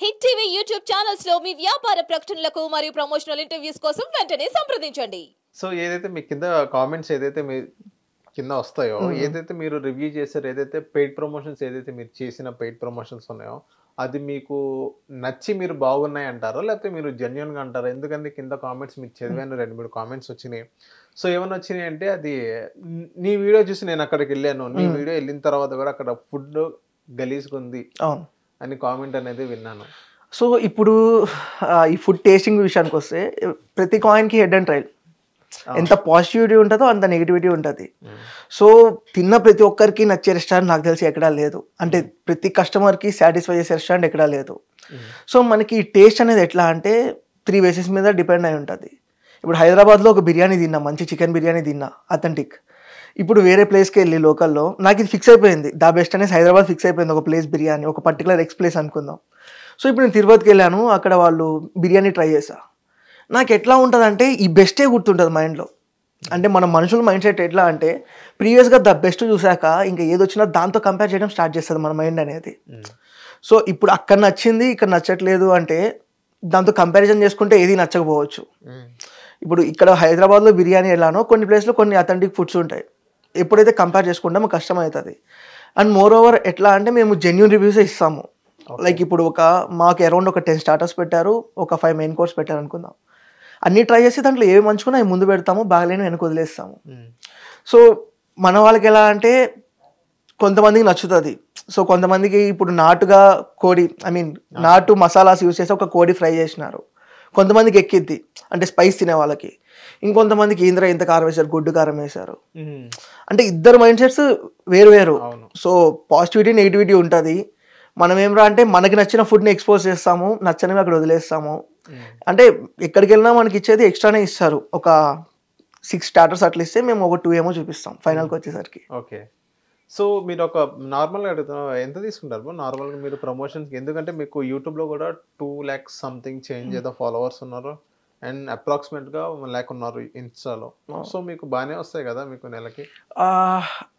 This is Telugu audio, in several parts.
హిట్ టీవీ యూట్యూబ్ ఛానల్స్ లో మీ వ్యాపార ప్రకటనలకు మరియు ప్రమోషనల్ ఇంటర్వ్యూస్ కోసం వెంటనే సంప్రదించండి. సో ఏదైతే మీ కింద కామెంట్స్ ఏదైతే మీ కింద వస్తాయో, ఏదైతే మీరు రివ్యూ చేశారో, ఏదైతే పెయిడ్ ప్రమోషన్స్ ఏదైతే మీరు చేసిన పెయిడ్ ప్రమోషన్స్ ఉన్నాయో, అది మీకు నచ్చి మీరు బాగున్నాయి అంటారా, లేకపోతే మీరు జెన్యున్గా అంటారా? ఎందుకంటే కింద కామెంట్స్ మీరు చదివాను 2-3 కామెంట్స్ వచ్చినాయి. సో ఏమన్నా వచ్చినాయి అంటే, అది నీ వీడియో చూసి నేను అక్కడికి వెళ్ళాను, నీ వీడియో వెళ్ళిన తర్వాత కూడా అక్కడ ఫుడ్ గలీజ్గా ఉంది అని కామెంట్ అనేది విన్నాను. సో ఇప్పుడు ఈ ఫుడ్ టేస్టింగ్ విషయానికి వస్తే, ప్రతి కాయిన్కి హెడ్ అండ్ ట్రైల్. ఎంత పాజిటివిటీ ఉంటుందో అంత నెగిటివిటీ ఉంటుంది. సో తిన్న ప్రతి ఒక్కరికి నచ్చే రెస్టారెంట్ నాకు తెలిసి ఎక్కడా లేదు. అంటే ప్రతి కస్టమర్కి సాటిస్ఫై చేసే రెస్టారెంట్ ఎక్కడా లేదు. సో మనకి టేస్ట్ అనేది ఎట్లా అంటే 3 బేసిస్ మీద డిపెండ్ అయి ఉంటుంది. ఇప్పుడు హైదరాబాద్లో ఒక బిర్యానీ తిన్నా, మంచి చికెన్ బిర్యానీ తిన్నా, అథెంటిక్. ఇప్పుడు వేరే ప్లేస్కి వెళ్ళి లోకల్లో నాకు ఇది ఫిక్స్ అయిపోయింది, దా బెస్ట్ అనేసి హైదరాబాద్ ఫిక్స్ అయిపోయింది. ఒక ప్లేస్ బిర్యానీ, ఒక పర్టికులర్ ఎక్స్ ప్లేస్ అనుకుందాం. సో ఇప్పుడు నేను తిరుపతికి వెళ్ళాను, అక్కడ వాళ్ళు బిర్యానీ ట్రై చేశా. నాకు ఎట్లా ఉంటుంది అంటే ఈ బెస్టే గుర్తుంటుంది మైండ్లో. అంటే మన మనుషుల మైండ్ సెట్ ఎట్లా అంటే, ప్రీవియస్గా ద బెస్ట్ చూసాక ఇంకా ఏదొచ్చినా దాంతో కంపేర్ చేయడం స్టార్ట్ చేస్తుంది మన మైండ్ అనేది. సో ఇప్పుడు అక్కడ నచ్చింది ఇక్కడ నచ్చట్లేదు అంటే దాంతో కంపారిజన్ చేసుకుంటే ఏది నచ్చకపోవచ్చు. ఇప్పుడు ఇక్కడ హైదరాబాద్లో బిర్యానీ ఎలానో కొన్ని ప్లేస్లో కొన్ని అథెంటిక్ ఫుడ్స్ ఉంటాయి. ఎప్పుడైతే కంపేర్ చేసుకుంటే మాకు కష్టమవుతుంది. అండ్ మోర్ ఓవర్ ఎట్లా అంటే మేము జెన్యూన్ రివ్యూసే ఇస్తాము. లైక్ ఇప్పుడు మాకు అరౌండ్ ఒక 10 స్టార్టర్స్ పెట్టారు, ఒక 5 మెయిన్ కోర్స్ పెట్టారు అనుకుందాం. అన్నీ ట్రై చేసి దాంట్లో ఏవి మంచుకున్నా అవి ముందు పెడతాము, బాగలేని వెనక వదిలేస్తాము. సో మన వాళ్ళకి ఎలా అంటే కొంతమందికి నచ్చుతుంది. సో కొంతమందికి ఇప్పుడు నాటుగా కోడి, నాటు మసాలాస్ యూజ్ చేసి ఒక కోడి ఫ్రై చేసినారు, కొంతమందికి ఎక్కిద్ది అంటే స్పైస్ తినే వాళ్ళకి. ఇంకొంతమందికి ఇంత కారం వేశారు, గుడ్డు కారం వేశారు. అంటే ఇద్దరు మైండ్ సెట్స్ వేరు వేరు. సో పాజిటివిటీ నెగిటివిటీ ఉంటుంది. మనం ఏమరా అంటే మనకి నచ్చిన ఫుడ్ని ఎక్స్పోజ్ చేస్తాము, నచ్చనివి అక్కడ వదిలేస్తాము. అంటే ఎక్కడికి వెళ్ళినా మనకి ఇచ్చేది ఎక్స్ట్రానే ఇస్తారు. ఒక 6 స్టార్టర్స్ అట్లా ఇస్తే మేము ఒక 2 ఏమో చూపిస్తాం ఫైనల్కి వచ్చేసరికి. ఓకే. సో మీరు ఒక నార్మల్గా అడుగుతున్నా, ఎంత తీసుకుంటారు నార్మల్గా మీరు ప్రమోషన్స్కి? ఎందుకంటే మీకు యూట్యూబ్లో కూడా 2 lakhs సంథింగ్ చేంజ్ ఏదో ఫాలోవర్స్ ఉన్నారు, అండ్ అప్రాక్సిమేట్గా 1 lakh ఉన్నారు ఇన్స్టాలో. సో మీకు బాగానే వస్తాయి కదా మీకు నెలకి?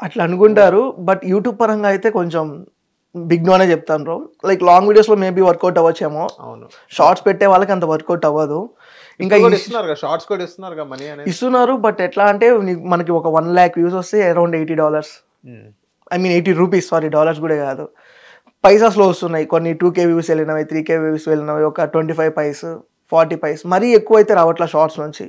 అట్లా అనుకుంటారు, బట్ యూట్యూబ్ పరంగా అయితే కొంచెం బిగ్ నోనే చెప్తాను బ్రో. లైక్ లాంగ్ వీడియోస్లో మేబీ వర్కౌట్ అవ్వచ్చేమో, అవును. షార్ట్స్ పెట్టే వాళ్ళకి అంత వర్కౌట్ అవ్వదు. ఇంకా షార్ట్స్ కూడా ఇస్తున్నారు మనీ అనేది ఇస్తున్నారు, బట్ ఎట్లా అంటే మనకి ఒక 1 lakh వ్యూస్ వస్తే అరౌండ్ $80, $80 సారీ, డాలర్స్ కూడా కాదు, పైసాస్లో వస్తున్నాయి. కొన్ని 2K వ్యూస్ వెళ్ళినవి, 3K వ్యూస్ వెళ్ళినవి, ఒక 25 పైస్ 40 పైస్, మరీ ఎక్కువ అయితే రావట్లా షార్ట్స్ నుంచి.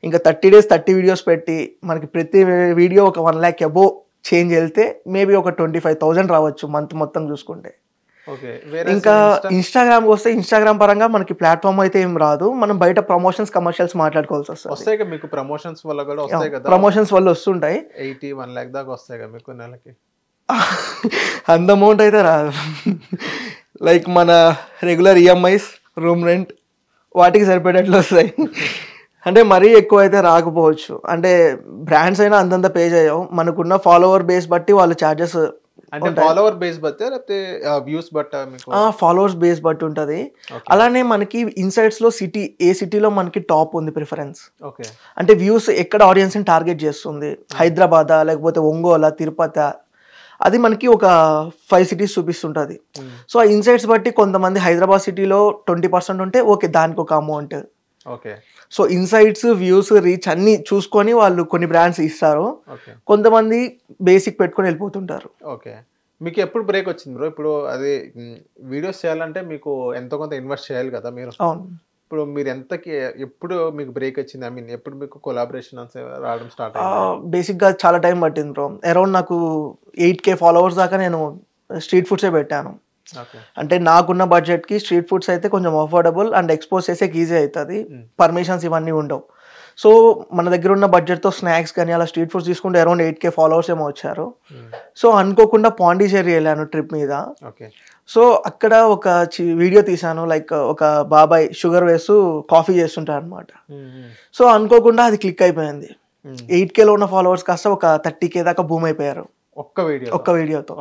ఇంకా 30 days 30 వీడియోస్ పెట్టి మనకి ప్రతి వీడియో ఒక 1 lakh అబో చేంజ్ వెళ్తే మేబీ ఒక 25,000 రావచ్చు మంత్ మొత్తం చూసుకుంటే. ఇంకా ఇన్స్టాగ్రామ్ వస్తే ఇన్స్టాగ్రామ్ పరంగా మనకి ప్లాట్ఫామ్ అయితే ఏం రాదు, మనం బయట ప్రమోషన్స్ కమర్షియల్స్ మాట్లాడుకోవాల్సి వస్తుంది. మీకు ప్రమోషన్స్ వల్ల కూడా వస్తాయి కదా? ప్రమోషన్స్ వల్ల వస్తుంటాయి. 1 lakh దాకా వస్తాయి కదా మీకు నెలకి? అంత అమౌంట్ అయితే రాదు. లైక్ మన రెగ్యులర్ ఈఎంఐస్, రూమ్ రెంట్, వాటికి సరిపడేట్లు వస్తాయి. అంటే మరీ ఎక్కువ అయితే రాకపోవచ్చు. అంటే బ్రాండ్స్ అయినా అంతంత పే చేయవు, మనకున్న ఫాలోవర్ బేస్ బట్టి వాళ్ళు ఛార్జెస్. అంటే ఫాలోవర్ బేస్ బట్టి లేకపోతే వ్యూస్ బట్టి? ఫాలోవర్స్ బేస్ బట్టి ఉంటుంది. అలానే మనకి ఇన్సైట్స్ లో ఏ సిటీలో మనకి టాప్ ఉంది ప్రిఫరెన్స్. అంటే వ్యూస్ ఎక్కడ ఆడియన్స్ ని టార్గెట్ చేస్తుంది, హైదరాబాద్ లేకపోతే ఒంగోలు, తిరుపతి, అది మనకి ఒక 5 cities చూపిస్తుంటుంది. సో ఆ ఇన్సైట్స్ బట్టి కొంతమంది హైదరాబాద్ సిటీలో 20% ఉంటే ఓకే, దానికి ఒక amount. So insights, views, reach అన్ని చూసుకొని వాళ్ళు కొన్ని బ్రాండ్స్ ఇస్తారు. కొంతమంది బేసిక్ పెట్టుకొని వెళ్ళిపోతుంటారు. ఓకే. మీకు ఎప్పుడు బ్రేక్ వచ్చింది బ్రో? ఇప్పుడు అది వీడియోస్ చేయాలంటే మీకు ఎంతో కొంత ఇన్వెస్ట్ చేయాలి కదా మీరు. అవును. ఇప్పుడు మీరు ఎప్పుడు మీకు బ్రేక్ వచ్చింది? ఎప్పుడు మీకు కొలాబరేషన్ రావడం స్టార్ట్? బేసిక్గా చాలా టైం పట్టింది బ్రో. అరౌండ్ నాకు 8K ఫాలోవర్స్ దాకా నేను స్ట్రీట్ ఫుడ్సే పెట్టాను. అంటే నాకున్న బడ్జెట్కి స్ట్రీట్ ఫుడ్స్ అయితే కొంచెం అఫోర్డబుల్ అండ్ ఎక్స్పోజ్ చేసేకి ఈజీ అవుతుంది, పర్మిషన్స్ ఇవన్నీ ఉండవు. సో మన దగ్గర ఉన్న బడ్జెట్తో స్నాక్స్ కానీ అలా స్ట్రీట్ ఫుడ్స్ తీసుకుంటే అరౌండ్ 8K ఫాలోవర్స్ ఏమో వచ్చారు. సో అనుకోకుండా పాండిచేరి వెళ్ళాను ట్రిప్ మీద. సో అక్కడ ఒక వీడియో తీసాను, లైక్ ఒక బాబాయ్ షుగర్ వేస్తూ కాఫీ చేస్తుంటారు అనమాట. సో అనుకోకుండా అది క్లిక్ అయిపోయింది. 8Kలో ఉన్న ఫాలోవర్స్ కాస్త ఒక 30K దాకా బూమ్ అయిపోయారు ఒక్క వీడియోతో.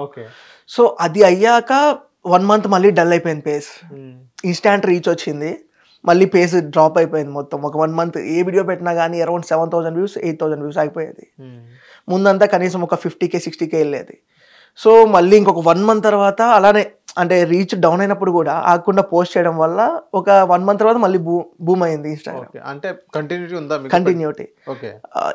సో అది అయ్యాక 1 month మళ్ళీ డల్ అయిపోయింది పేస్. ఇన్స్టాంట్ రీచ్ వచ్చింది, మళ్ళీ పేస్ డ్రాప్ అయిపోయింది మొత్తం. ఒక 1 month ఏ వీడియో పెట్టినా కానీ అరౌండ్ 7,000 వ్యూస్ 8,000 వ్యూస్ అయిపోయేది. ముందంతా కనీసం ఒక 50K 60K వెళ్ళేది. సో మళ్ళీ ఇంకొక 1 month తర్వాత అలానే అంటే రీచ్ డౌన్ అయినప్పుడు కూడా ఆగకుండా పోస్ట్ చేయడం వల్ల ఒక 1 month తర్వాత మళ్ళీ బూమ్ అయింది ఇన్స్టాగ్రామ్. ఓకే, అంటే కంటిన్యూటీ ఉందా మీకు? కంటిన్యూటీ. ఓకే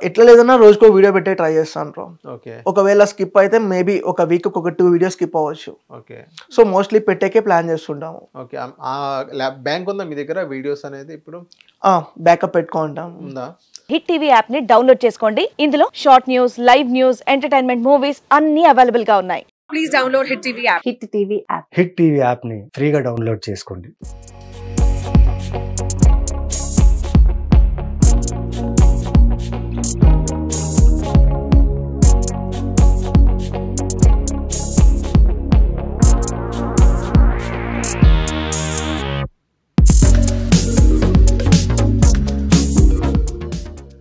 ఎట్లా లేదన్నా రోజుకో వీడియో పెట్టే ట్రై చేస్తాను బ్రో. ఓకే ఒకవేళ స్కిప్ అయితే మేబీ ఒక వీక్ ఒక 2 వీడియోస్ స్కిప్ అవ్వచ్చు. ఓకే సో మోస్ట్లీ పెట్టేకే ప్లాన్ చేస్తుంటాము. ఓకే. బ్యాంక్ ఉందా మీ దగ్గర వీడియోస్ అనేది ఇప్పుడు? బ్యాకప్ పెట్టుకుంటాం. ఉందా? హిట్ టీవీ యాప్ ని డౌన్లోడ్ చేసుకోండి. ఇందులో short news, live news, entertainment movies అన్ని అవైలబుల్ గా ఉన్నాయి. Please download Hit TV app. Hit TV app. Hit TV యాప్ని ఫ్రీగా డౌన్లోడ్ చేసుకోండి.